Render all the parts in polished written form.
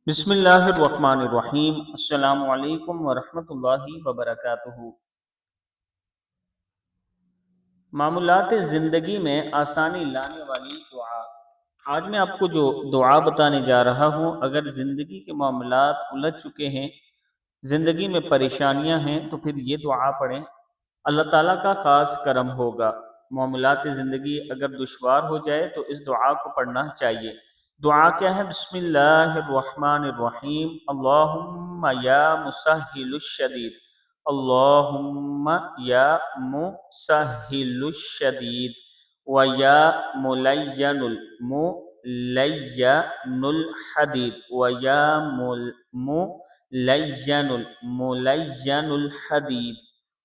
بسم اللہ الرحمن الرحیم۔ السلام علیکم ورحمۃ اللہ وبرکاتہ۔ معمولات زندگی میں آسانی لانے والی دعا۔ آج میں آپ کو جو دعا بتانے جا رہا ہوں، اگر زندگی کے معاملات الجھ چکے ہیں، زندگی میں پریشانیاں ہیں، تو پھر یہ دعا پڑھیں، اللہ تعالیٰ کا خاص کرم ہوگا۔ معاملات زندگی اگر دشوار ہو جائے تو اس دعا کو پڑھنا چاہیے۔ دعا کیا ہے؟ بسم اللہ الرحمن الرحیم۔ اللہم یا مسہل الشدید، اللہم یا مسہل الشدید و یا ملین الحدید و یا ملین الحدید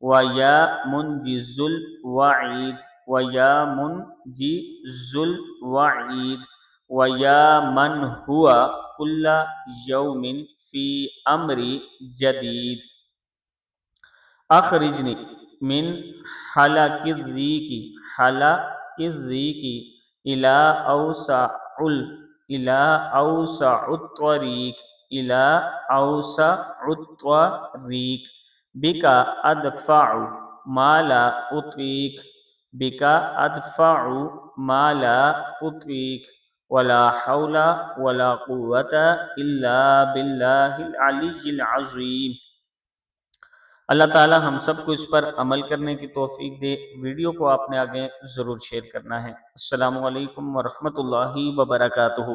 و یا منجز الوعید و یا منجز الوعید و یا من ہوا کل یوم فی امر جدید، اخرجنی من حلق الضیق الی اوسع الطریق بک ادفع ما لا اطیق، ولا حول ولا قوة الا باللہ العلی العظیم۔ اللہ تعالی ہم سب کو اس پر عمل کرنے کی توفیق دے۔ ویڈیو کو آپ نے آگے ضرور شیئر کرنا ہے۔ السلام علیکم ورحمۃ اللہ وبرکاتہ۔